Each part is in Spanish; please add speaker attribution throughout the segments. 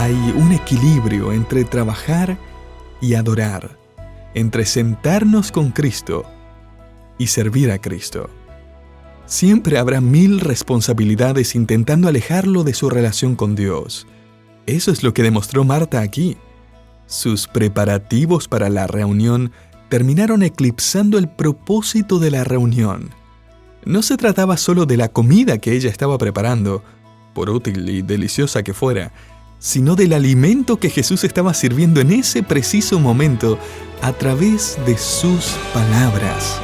Speaker 1: hay un equilibrio entre trabajar y adorar, entre sentarnos con Cristo y servir a Cristo. Siempre habrá 1000 responsabilidades intentando alejarlo de su relación con Dios. Eso es lo que demostró Marta aquí. Sus preparativos para la reunión terminaron eclipsando el propósito de la reunión. No se trataba solo de la comida que ella estaba preparando, por útil y deliciosa que fuera, sino del alimento que Jesús estaba sirviendo en ese preciso momento a través de sus palabras.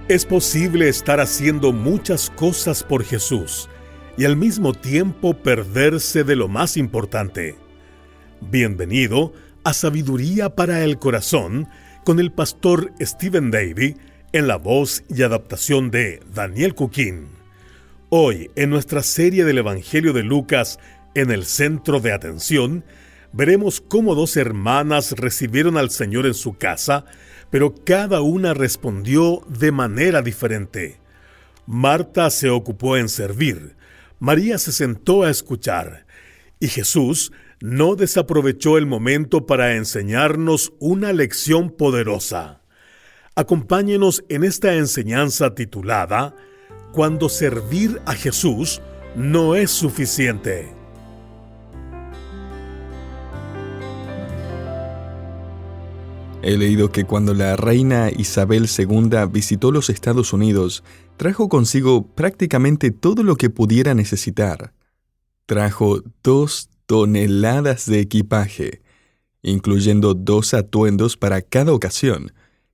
Speaker 2: Es posible estar haciendo muchas cosas por Jesús y al mismo tiempo perderse de lo más importante. Bienvenido a Sabiduría para el Corazón con el pastor Stephen Davey en la voz y adaptación de Daniel Cuquín. Hoy, en nuestra serie del Evangelio de Lucas, en el centro de atención, veremos cómo 2 hermanas recibieron al Señor en su casa, pero cada una respondió de manera diferente. Marta se ocupó en servir, María se sentó a escuchar, y Jesús no desaprovechó el momento para enseñarnos una lección poderosa. Acompáñenos en esta enseñanza titulada Cuando servir a Jesús no es suficiente.
Speaker 1: He leído que cuando la reina Isabel II visitó los Estados Unidos, trajo consigo prácticamente todo lo que pudiera necesitar. Trajo 2 toneladas de equipaje, incluyendo 2 atuendos para cada ocasión,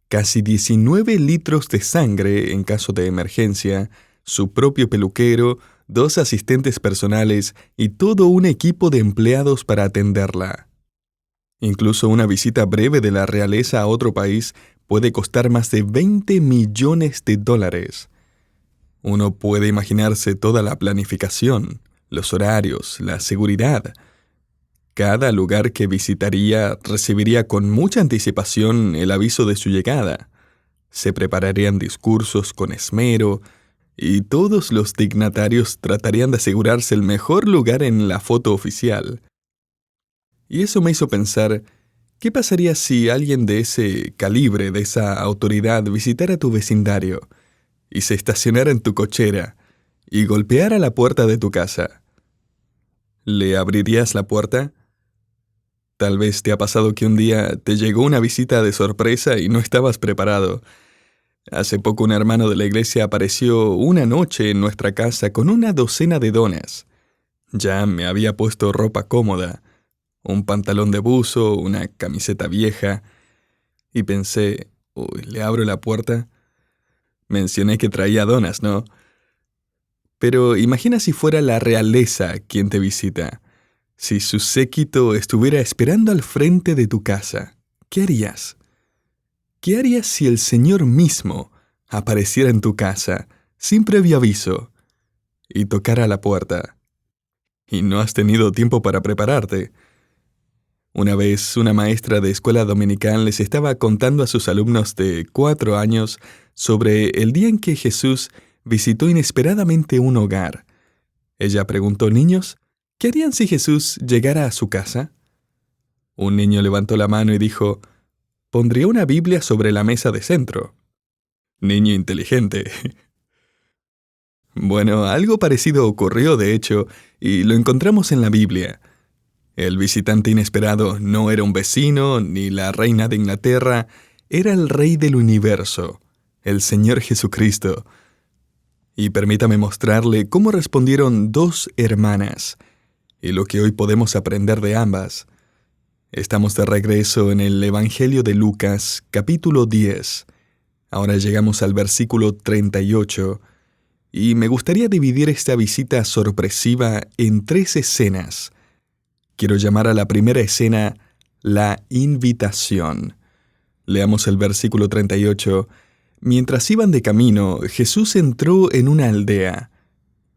Speaker 1: casi 19 litros de sangre en caso de emergencia, su propio peluquero, 2 asistentes personales y todo un equipo de empleados para atenderla. Incluso una visita breve de la realeza a otro país puede costar más de $20 millones. Uno puede imaginarse toda la planificación, los horarios, la seguridad. Cada lugar que visitaría recibiría con mucha anticipación el aviso de su llegada. Se prepararían discursos con esmero y todos los dignatarios tratarían de asegurarse el mejor lugar en la foto oficial. Y eso me hizo pensar, ¿qué pasaría si alguien de ese calibre, de esa autoridad, visitara tu vecindario y se estacionara en tu cochera y golpeara la puerta de tu casa? ¿Le abrirías la puerta? Tal vez te ha pasado que un día te llegó una visita de sorpresa y no estabas preparado. Hace poco un hermano de la iglesia apareció una noche en nuestra casa con una docena de donas. Ya me había puesto ropa cómoda, un pantalón de buzo, una camiseta vieja, y pensé, ¿le abro la puerta? Mencioné que traía donas, ¿no? Pero imagina si fuera la realeza quien te visita. Si su séquito estuviera esperando al frente de tu casa, ¿qué harías? ¿Qué harías si el Señor mismo apareciera en tu casa, sin previo aviso, y tocara la puerta? Y no has tenido tiempo para prepararte. Una vez, una maestra de escuela dominical les estaba contando a sus alumnos de 4 años sobre el día en que Jesús visitó inesperadamente un hogar. Ella preguntó, «Niños, ¿qué harían si Jesús llegara a su casa?» Un niño levantó la mano y dijo, «Pondría una Biblia sobre la mesa de centro». Niño inteligente. Bueno, algo parecido ocurrió, de hecho, y lo encontramos en la Biblia. El visitante inesperado no era un vecino ni la reina de Inglaterra, era el Rey del universo, el Señor Jesucristo. Y permítame mostrarle cómo respondieron 2 hermanas, y lo que hoy podemos aprender de ambas. Estamos de regreso en el Evangelio de Lucas, capítulo 10. Ahora llegamos al versículo 38, y me gustaría dividir esta visita sorpresiva en 3 escenas. Quiero llamar a la primera escena la invitación. Leamos el versículo 38. Mientras iban de camino, Jesús entró en una aldea,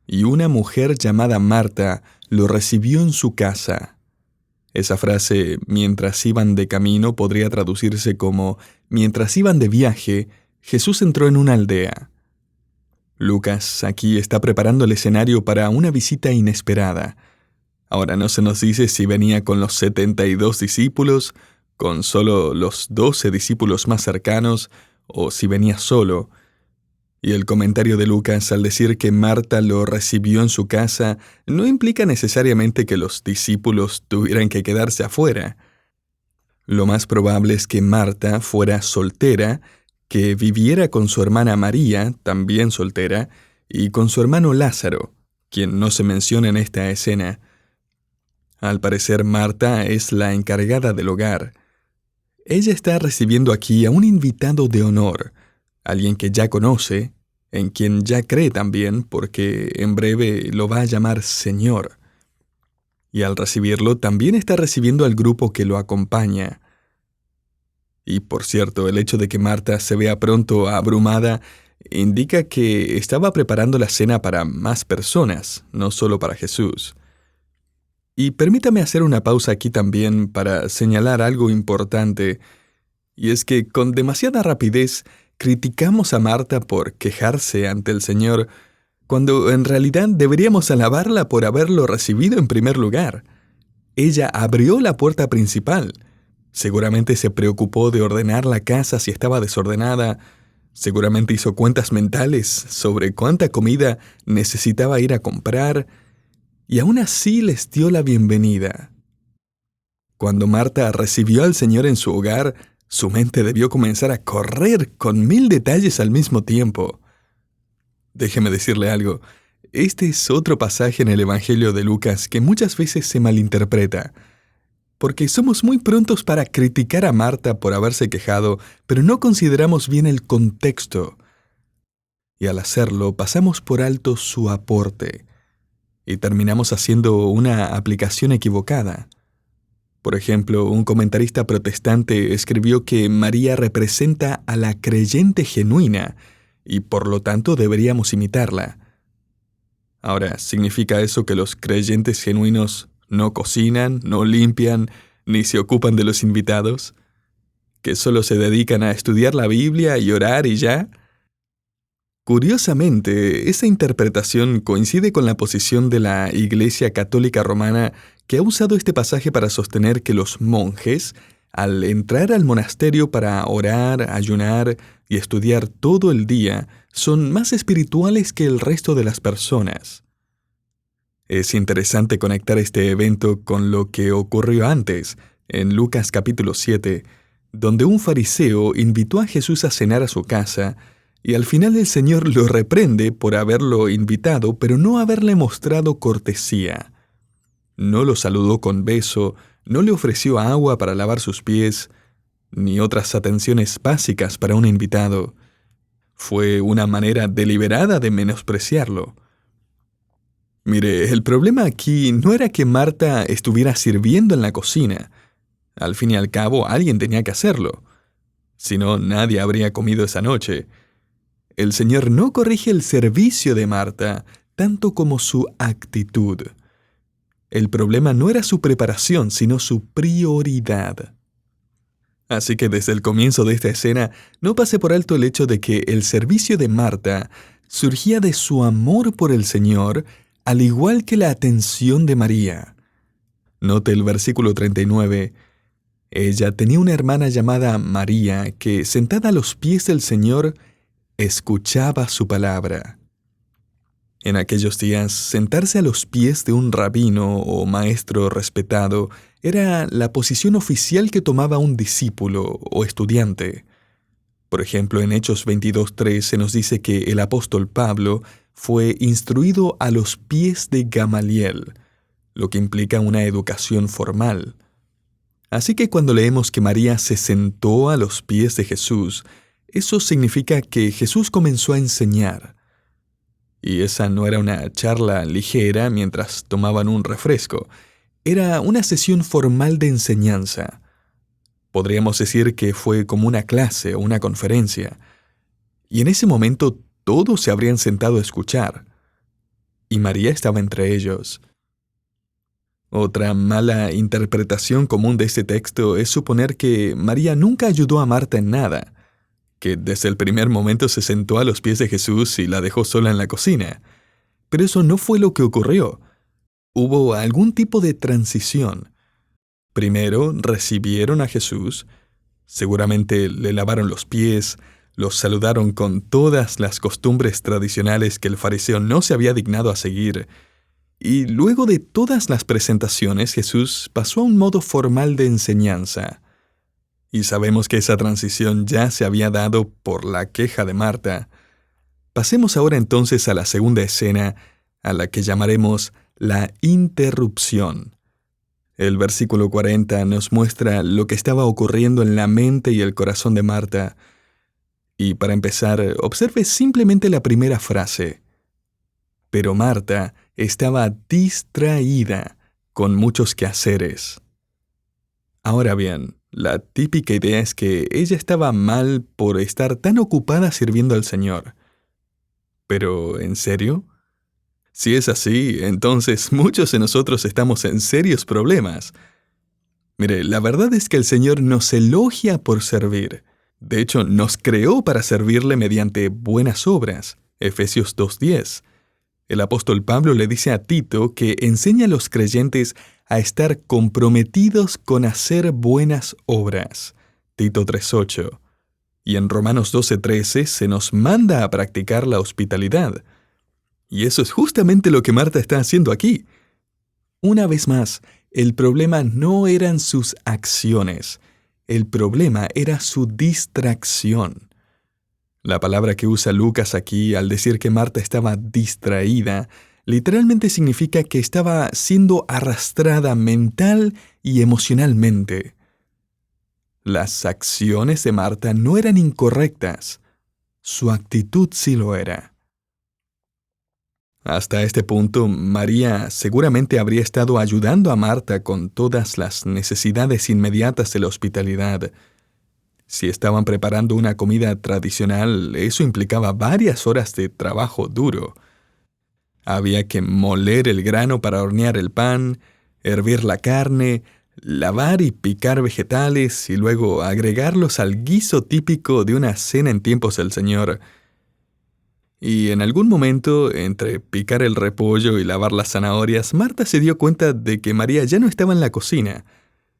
Speaker 1: y una mujer llamada Marta lo recibió en su casa. Esa frase, mientras iban de camino, podría traducirse como, mientras iban de viaje, Jesús entró en una aldea. Lucas aquí está preparando el escenario para una visita inesperada. Ahora no se nos dice si venía con los 72 discípulos, con solo los 12 discípulos más cercanos, o si venía solo. Y el comentario de Lucas al decir que Marta lo recibió en su casa no implica necesariamente que los discípulos tuvieran que quedarse afuera. Lo más probable es que Marta fuera soltera, que viviera con su hermana María, también soltera, y con su hermano Lázaro, quien no se menciona en esta escena. Al parecer, Marta es la encargada del hogar. Ella está recibiendo aquí a un invitado de honor, alguien que ya conoce, en quien ya cree también, porque en breve lo va a llamar Señor. Y al recibirlo, también está recibiendo al grupo que lo acompaña. Y por cierto, el hecho de que Marta se vea pronto abrumada indica que estaba preparando la cena para más personas, no solo para Jesús. Y permítame hacer una pausa aquí también para señalar algo importante, y es que con demasiada rapidez criticamos a Marta por quejarse ante el Señor, cuando en realidad deberíamos alabarla por haberlo recibido en primer lugar. Ella abrió la puerta principal. Seguramente se preocupó de ordenar la casa si estaba desordenada. Seguramente hizo cuentas mentales sobre cuánta comida necesitaba ir a comprar. Y aún así les dio la bienvenida. Cuando Marta recibió al Señor en su hogar, su mente debió comenzar a correr con 1000 detalles al mismo tiempo. Déjeme decirle algo. Este es otro pasaje en el Evangelio de Lucas que muchas veces se malinterpreta, porque somos muy prontos para criticar a Marta por haberse quejado, pero no consideramos bien el contexto. Y al hacerlo, pasamos por alto su aporte, y terminamos haciendo una aplicación equivocada. Por ejemplo, un comentarista protestante escribió que María representa a la creyente genuina, y por lo tanto deberíamos imitarla. Ahora, ¿significa eso que los creyentes genuinos no cocinan, no limpian, ni se ocupan de los invitados? ¿Que solo se dedican a estudiar la Biblia y orar y ya? Curiosamente, esa interpretación coincide con la posición de la Iglesia Católica Romana, que ha usado este pasaje para sostener que los monjes, al entrar al monasterio para orar, ayunar y estudiar todo el día, son más espirituales que el resto de las personas. Es interesante conectar este evento con lo que ocurrió antes, en Lucas capítulo 7, donde un fariseo invitó a Jesús a cenar a su casa, y al final el Señor lo reprende por haberlo invitado, pero no haberle mostrado cortesía. No lo saludó con beso, no le ofreció agua para lavar sus pies, ni otras atenciones básicas para un invitado. Fue una manera deliberada de menospreciarlo. Mire, el problema aquí no era que Marta estuviera sirviendo en la cocina. Al fin y al cabo, alguien tenía que hacerlo. Si no, nadie habría comido esa noche. El Señor no corrige el servicio de Marta, tanto como su actitud. El problema no era su preparación, sino su prioridad. Así que desde el comienzo de esta escena, no pase por alto el hecho de que el servicio de Marta surgía de su amor por el Señor, al igual que la atención de María. Note el versículo 39. Ella tenía una hermana llamada María que, sentada a los pies del Señor, escuchaba su palabra. En aquellos días, sentarse a los pies de un rabino o maestro respetado era la posición oficial que tomaba un discípulo o estudiante. Por ejemplo, en Hechos 22:3 se nos dice que el apóstol Pablo fue instruido a los pies de Gamaliel, lo que implica una educación formal. Así que cuando leemos que María se sentó a los pies de Jesús, eso significa que Jesús comenzó a enseñar. Y esa no era una charla ligera mientras tomaban un refresco. Era una sesión formal de enseñanza. Podríamos decir que fue como una clase o una conferencia. Y en ese momento todos se habrían sentado a escuchar. Y María estaba entre ellos. Otra mala interpretación común de este texto es suponer que María nunca ayudó a Marta en nada, que desde el primer momento se sentó a los pies de Jesús y la dejó sola en la cocina. Pero eso no fue lo que ocurrió. Hubo algún tipo de transición. Primero recibieron a Jesús, seguramente le lavaron los pies, los saludaron con todas las costumbres tradicionales que el fariseo no se había dignado a seguir, y luego de todas las presentaciones Jesús pasó a un modo formal de enseñanza. Y sabemos que esa transición ya se había dado por la queja de Marta. Pasemos ahora entonces a la segunda escena, a la que llamaremos la interrupción. El versículo 40 nos muestra lo que estaba ocurriendo en la mente y el corazón de Marta. Y para empezar, observe simplemente la primera frase. Pero Marta estaba distraída con muchos quehaceres. Ahora bien, la típica idea es que ella estaba mal por estar tan ocupada sirviendo al Señor. ¿Pero en serio? Si es así, entonces muchos de nosotros estamos en serios problemas. Mire, la verdad es que el Señor nos elogia por servir. De hecho, nos creó para servirle mediante buenas obras. Efesios 2:10. El apóstol Pablo le dice a Tito que enseña a los creyentes a estar comprometidos con hacer buenas obras. Tito 3:8. Y en Romanos 12:13 se nos manda a practicar la hospitalidad. Y eso es justamente lo que Marta está haciendo aquí. Una vez más, el problema no eran sus acciones. El problema era su distracción. La palabra que usa Lucas aquí al decir que Marta estaba distraída, literalmente significa que estaba siendo arrastrada mental y emocionalmente. Las acciones de Marta no eran incorrectas. Su actitud sí lo era. Hasta este punto, María seguramente habría estado ayudando a Marta con todas las necesidades inmediatas de la hospitalidad. Si estaban preparando una comida tradicional, eso implicaba varias horas de trabajo duro. Había que moler el grano para hornear el pan, hervir la carne, lavar y picar vegetales y luego agregarlos al guiso típico de una cena en tiempos del Señor. Y en algún momento, entre picar el repollo y lavar las zanahorias, Marta se dio cuenta de que María ya no estaba en la cocina,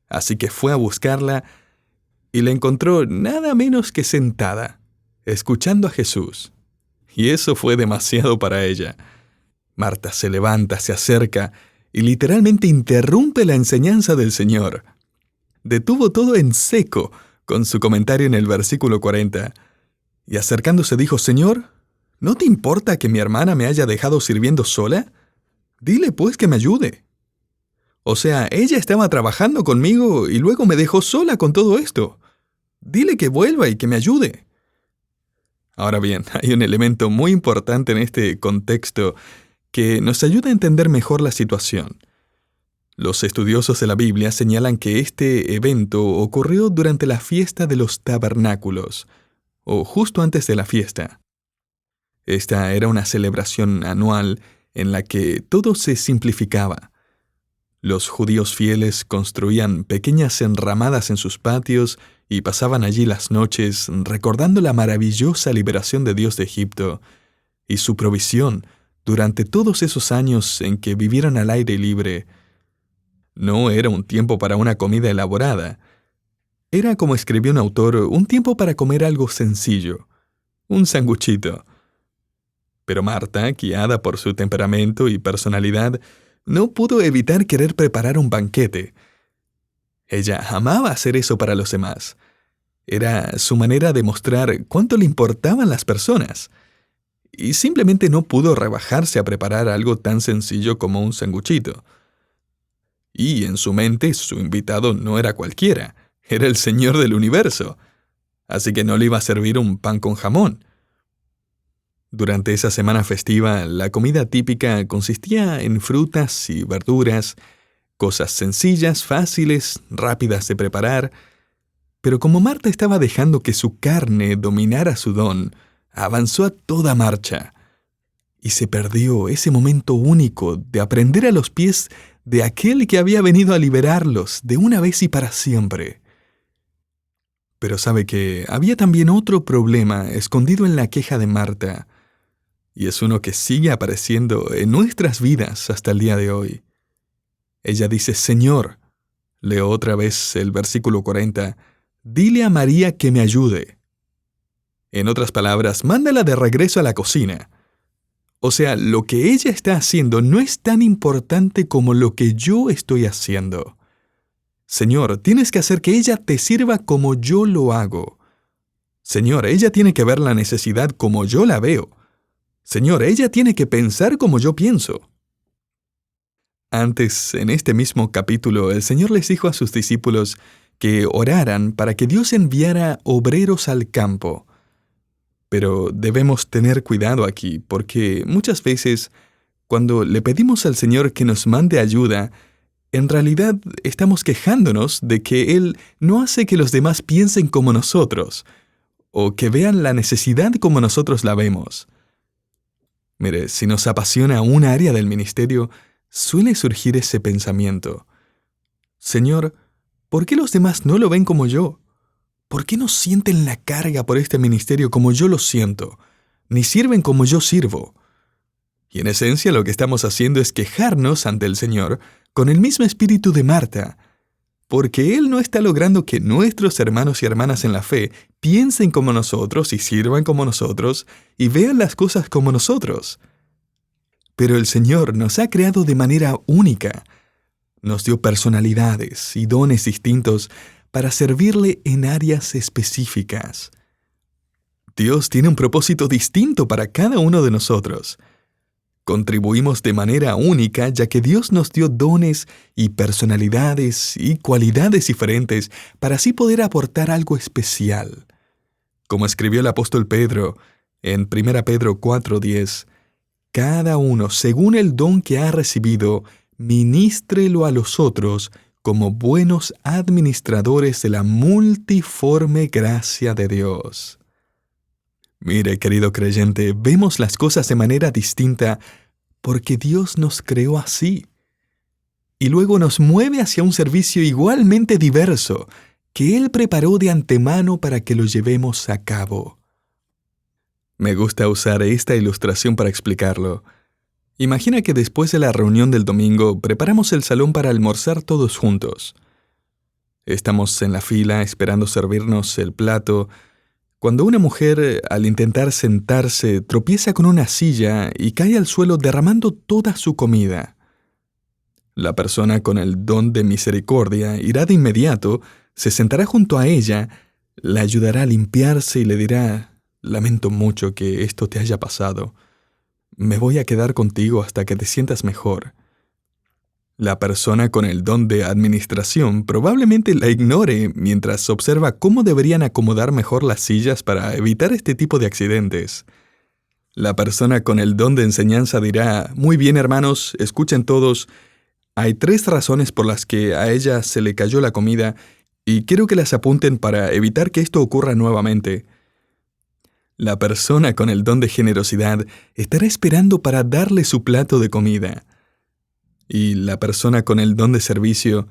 Speaker 1: así que fue a buscarla y la encontró nada menos que sentada, escuchando a Jesús. Y eso fue demasiado para ella. Marta se levanta, se acerca y literalmente interrumpe la enseñanza del Señor. Detuvo todo en seco con su comentario en el versículo 40. Y acercándose dijo: «Señor, ¿no te importa que mi hermana me haya dejado sirviendo sola? Dile pues que me ayude». O sea, ella estaba trabajando conmigo y luego me dejó sola con todo esto. Dile que vuelva y que me ayude. Ahora bien, hay un elemento muy importante en este contexto que nos ayuda a entender mejor la situación. Los estudiosos de la Biblia señalan que este evento ocurrió durante la fiesta de los tabernáculos, o justo antes de la fiesta. Esta era una celebración anual en la que todo se simplificaba. Los judíos fieles construían pequeñas enramadas en sus patios y pasaban allí las noches recordando la maravillosa liberación de Dios de Egipto y su provisión durante todos esos años en que vivieron al aire libre. No era un tiempo para una comida elaborada. Era, como escribió un autor, un tiempo para comer algo sencillo, un sanguchito. Pero Marta, guiada por su temperamento y personalidad, no pudo evitar querer preparar un banquete. Ella amaba hacer eso para los demás. Era su manera de mostrar cuánto le importaban las personas. Y simplemente no pudo rebajarse a preparar algo tan sencillo como un sanguchito. Y en su mente, su invitado no era cualquiera, era el Señor del universo. Así que no le iba a servir un pan con jamón. Durante esa semana festiva, la comida típica consistía en frutas y verduras, cosas sencillas, fáciles, rápidas de preparar. Pero como Marta estaba dejando que su carne dominara su don, avanzó a toda marcha. Y se perdió ese momento único de aprender a los pies de aquel que había venido a liberarlos de una vez y para siempre. Pero sabe que había también otro problema escondido en la queja de Marta, y es uno que sigue apareciendo en nuestras vidas hasta el día de hoy. Ella dice: Señor, leo otra vez el versículo 40, dile a María que me ayude. En otras palabras, mándala de regreso a la cocina. O sea, lo que ella está haciendo no es tan importante como lo que yo estoy haciendo. Señor, tienes que hacer que ella te sirva como yo lo hago. Señor, ella tiene que ver la necesidad como yo la veo. Señor, ella tiene que pensar como yo pienso. Antes, en este mismo capítulo, el Señor les dijo a sus discípulos que oraran para que Dios enviara obreros al campo. Pero debemos tener cuidado aquí, porque muchas veces, cuando le pedimos al Señor que nos mande ayuda, en realidad estamos quejándonos de que Él no hace que los demás piensen como nosotros, o que vean la necesidad como nosotros la vemos. Mire, si nos apasiona un área del ministerio, suele surgir ese pensamiento: Señor, ¿por qué los demás no lo ven como yo? ¿Por qué no sienten la carga por este ministerio como yo lo siento, ni sirven como yo sirvo? Y en esencia lo que estamos haciendo es quejarnos ante el Señor con el mismo espíritu de Marta, porque Él no está logrando que nuestros hermanos y hermanas en la fe piensen como nosotros y sirvan como nosotros y vean las cosas como nosotros. Pero el Señor nos ha creado de manera única. Nos dio personalidades y dones distintos para servirle en áreas específicas. Dios tiene un propósito distinto para cada uno de nosotros. Contribuimos de manera única ya que Dios nos dio dones y personalidades y cualidades diferentes para así poder aportar algo especial. Como escribió el apóstol Pedro en 1 Pedro 4:10, cada uno, según el don que ha recibido, ministrelo a los otros como buenos administradores de la multiforme gracia de Dios. Mire, querido creyente, vemos las cosas de manera distinta porque Dios nos creó así. Y luego nos mueve hacia un servicio igualmente diverso que Él preparó de antemano para que lo llevemos a cabo. Me gusta usar esta ilustración para explicarlo. Imagina que después de la reunión del domingo preparamos el salón para almorzar todos juntos. Estamos en la fila esperando servirnos el plato, cuando una mujer, al intentar sentarse, tropieza con una silla y cae al suelo derramando toda su comida. La persona con el don de misericordia irá de inmediato, se sentará junto a ella, la ayudará a limpiarse y le dirá: lamento mucho que esto te haya pasado. Me voy a quedar contigo hasta que te sientas mejor. La persona con el don de administración probablemente la ignore mientras observa cómo deberían acomodar mejor las sillas para evitar este tipo de accidentes. La persona con el don de enseñanza dirá: muy bien, hermanos, escuchen todos. Hay 3 razones por las que a ella se le cayó la comida y quiero que las apunten para evitar que esto ocurra nuevamente. La persona con el don de generosidad estará esperando para darle su plato de comida. Y la persona con el don de servicio,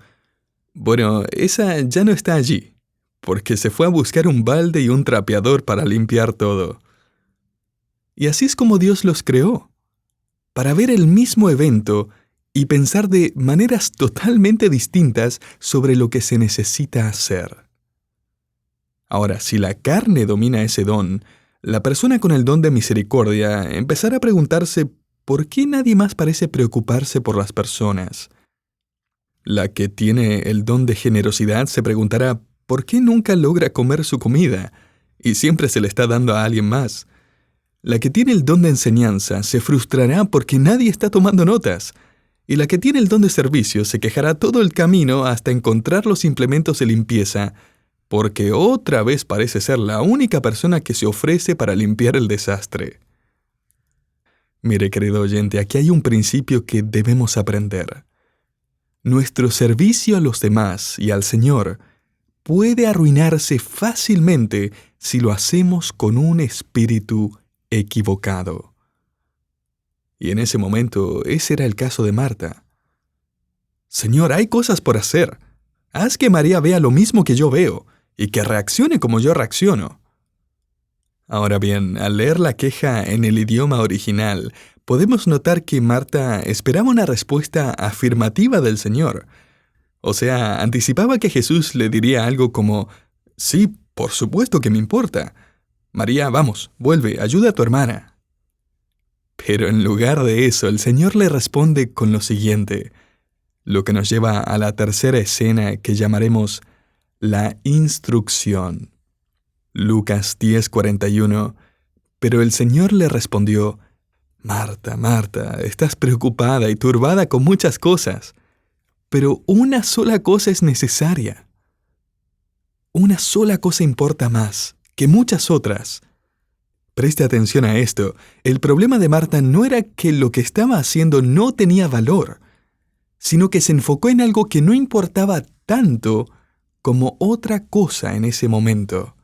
Speaker 1: bueno, esa ya no está allí, porque se fue a buscar un balde y un trapeador para limpiar todo. Y así es como Dios los creó, para ver el mismo evento y pensar de maneras totalmente distintas sobre lo que se necesita hacer. Ahora, si la carne domina ese don, la persona con el don de misericordia empezará a preguntarse ¿por qué nadie más parece preocuparse por las personas? La que tiene el don de generosidad se preguntará ¿por qué nunca logra comer su comida y siempre se le está dando a alguien más? La que tiene el don de enseñanza se frustrará porque nadie está tomando notas. Y la que tiene el don de servicio se quejará todo el camino hasta encontrar los implementos de limpieza, porque otra vez parece ser la única persona que se ofrece para limpiar el desastre. Mire, querido oyente, aquí hay un principio que debemos aprender. Nuestro servicio a los demás y al Señor puede arruinarse fácilmente si lo hacemos con un espíritu equivocado. Y en ese momento, ese era el caso de Marta. Señor, hay cosas por hacer. Haz que María vea lo mismo que yo veo y que reaccione como yo reacciono. Ahora bien, al leer la queja en el idioma original, podemos notar que Marta esperaba una respuesta afirmativa del Señor. O sea, anticipaba que Jesús le diría algo como: sí, por supuesto que me importa. María, vamos, vuelve, ayuda a tu hermana. Pero en lugar de eso, el Señor le responde con lo siguiente, lo que nos lleva a la tercera escena que llamaremos la instrucción. Lucas 10:41. Pero el Señor le respondió: Marta, Marta, estás preocupada y turbada con muchas cosas, pero una sola cosa es necesaria. Una sola cosa importa más que muchas otras. Preste atención a esto. El problema de Marta no era que lo que estaba haciendo no tenía valor, sino que se enfocó en algo que no importaba tanto como otra cosa en ese momento.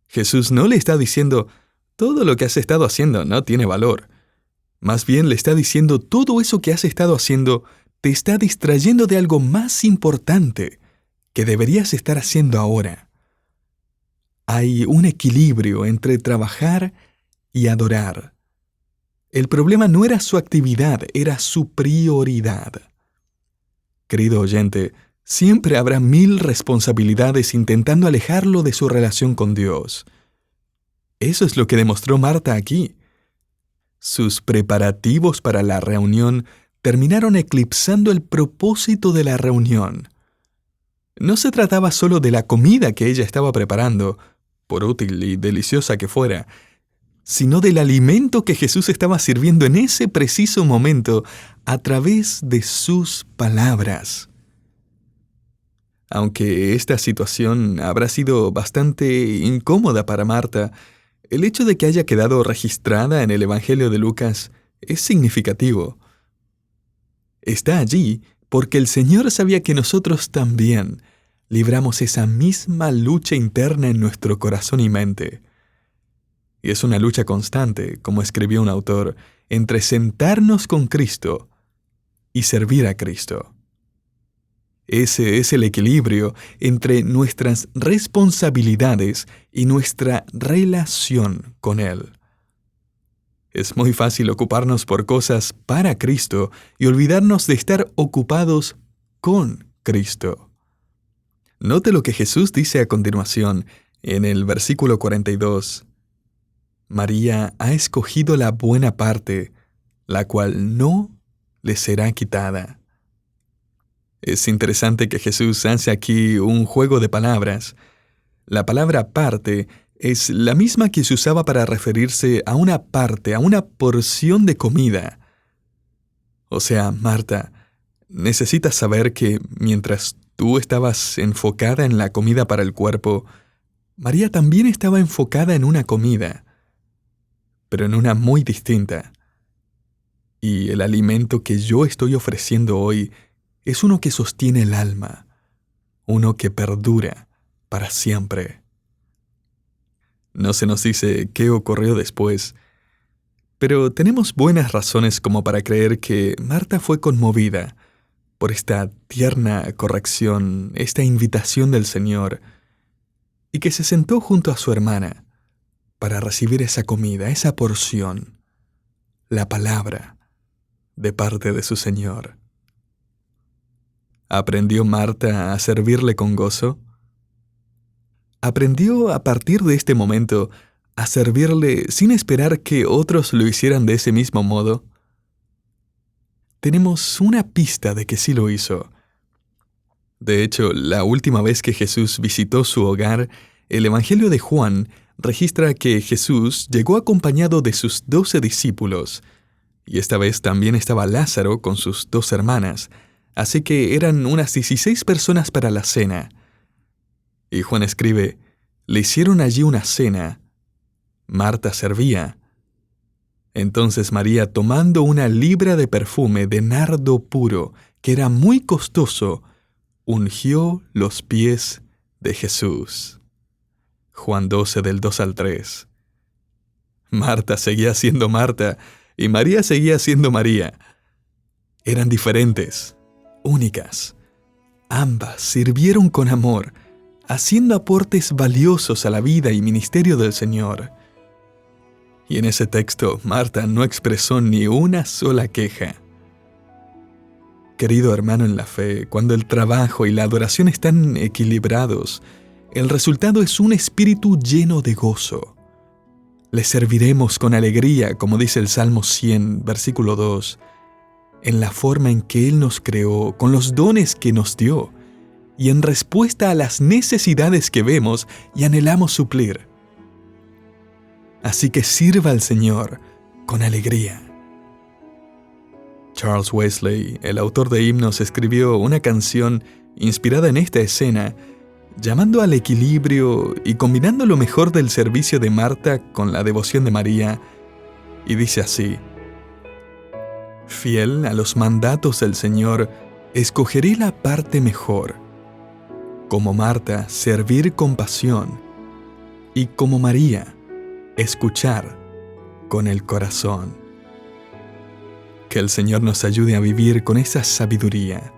Speaker 1: Jesús no le está diciendo: todo lo que has estado haciendo no tiene valor. Más bien le está diciendo: todo eso que has estado haciendo te está distrayendo de algo más importante que deberías estar haciendo ahora. Hay un equilibrio entre trabajar y adorar. El problema no era su actividad, era su prioridad. Querido oyente, siempre habrá 1000 responsabilidades intentando alejarlo de su relación con Dios. Eso es lo que demostró Marta aquí. Sus preparativos para la reunión terminaron eclipsando el propósito de la reunión. No se trataba solo de la comida que ella estaba preparando, por útil y deliciosa que fuera, sino del alimento que Jesús estaba sirviendo en ese preciso momento a través de sus palabras. Aunque esta situación habrá sido bastante incómoda para Marta, el hecho de que haya quedado registrada en el Evangelio de Lucas es significativo. Está allí porque el Señor sabía que nosotros también libramos esa misma lucha interna en nuestro corazón y mente. Y es una lucha constante, como escribió un autor, entre sentarnos con Cristo y servir a Cristo. Ese es el equilibrio entre nuestras responsabilidades y nuestra relación con Él. Es muy fácil ocuparnos por cosas para Cristo y olvidarnos de estar ocupados con Cristo. Note lo que Jesús dice a continuación en el versículo 42. María ha escogido la buena parte, la cual no le será quitada. Es interesante que Jesús hace aquí un juego de palabras. La palabra parte es la misma que se usaba para referirse a una parte, a una porción de comida. O sea, Marta, necesitas saber que mientras tú estabas enfocada en la comida para el cuerpo, María también estaba enfocada en una comida, pero en una muy distinta. Y el alimento que yo estoy ofreciendo hoy es uno que sostiene el alma, uno que perdura para siempre. No se nos dice qué ocurrió después, pero tenemos buenas razones como para creer que Marta fue conmovida por esta tierna corrección, esta invitación del Señor, y que se sentó junto a su hermana para recibir esa comida, esa porción, la palabra de parte de su Señor. ¿Aprendió Marta a servirle con gozo? ¿Aprendió a partir de este momento a servirle sin esperar que otros lo hicieran de ese mismo modo? Tenemos una pista de que sí lo hizo. De hecho, la última vez que Jesús visitó su hogar, el Evangelio de Juan registra que Jesús llegó acompañado de sus 12 discípulos, y esta vez también estaba Lázaro con sus 2 hermanas, así que eran unas 16 personas para la cena. Y Juan escribe: le hicieron allí una cena. Marta servía. Entonces María, tomando una libra de perfume de nardo puro, que era muy costoso, ungió los pies de Jesús. Juan 12, del 2 al 3. Marta seguía siendo Marta, y María seguía siendo María. Eran diferentes, únicas. Ambas sirvieron con amor, haciendo aportes valiosos a la vida y ministerio del Señor. Y en ese texto, Marta no expresó ni una sola queja. Querido hermano en la fe, cuando el trabajo y la adoración están equilibrados, el resultado es un espíritu lleno de gozo. Le serviremos con alegría, como dice el Salmo 100, versículo 2, en la forma en que Él nos creó, con los dones que nos dio, y en respuesta a las necesidades que vemos y anhelamos suplir. Así que sirva al Señor con alegría. Charles Wesley, el autor de himnos, escribió una canción inspirada en esta escena, llamando al equilibrio y combinando lo mejor del servicio de Marta con la devoción de María, y dice así: fiel a los mandatos del Señor, escogeré la parte mejor. Como Marta, servir con pasión, y como María, escuchar con el corazón. Que el Señor nos ayude a vivir con esa sabiduría.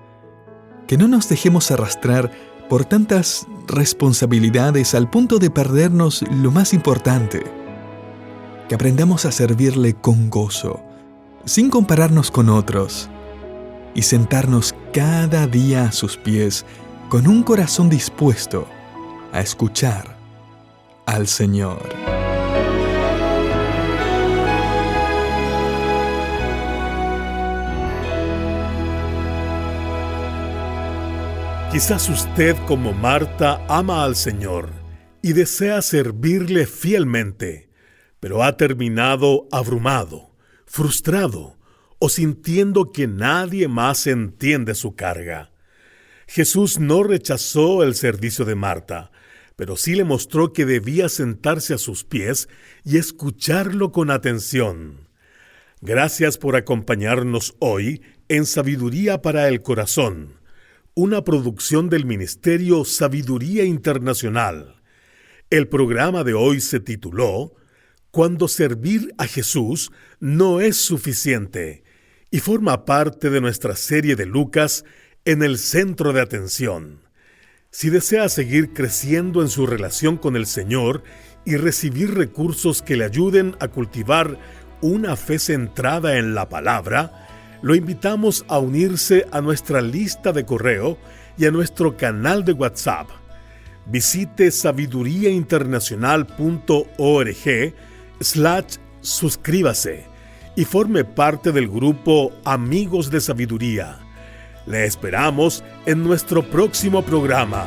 Speaker 1: Que no nos dejemos arrastrar por tantas responsabilidades al punto de perdernos lo más importante. Que aprendamos a servirle con gozo, sin compararnos con otros, y sentarnos cada día a sus pies con un corazón dispuesto a escuchar al Señor.
Speaker 2: Quizás usted, como Marta, ama al Señor y desea servirle fielmente, pero ha terminado abrumado, frustrado o sintiendo que nadie más entiende su carga. Jesús no rechazó el servicio de Marta, pero sí le mostró que debía sentarse a sus pies y escucharlo con atención. Gracias por acompañarnos hoy en Sabiduría para el Corazón, una producción del Ministerio Sabiduría Internacional. El programa de hoy se tituló Cuando servir a Jesús no es suficiente, y forma parte de nuestra serie de Lucas en el centro de atención. Si desea seguir creciendo en su relación con el Señor y recibir recursos que le ayuden a cultivar una fe centrada en la palabra, lo invitamos a unirse a nuestra lista de correo y a nuestro canal de WhatsApp. Visite sabiduriainternacional.org/suscríbase y forme parte del grupo Amigos de Sabiduría. Le esperamos en nuestro próximo programa.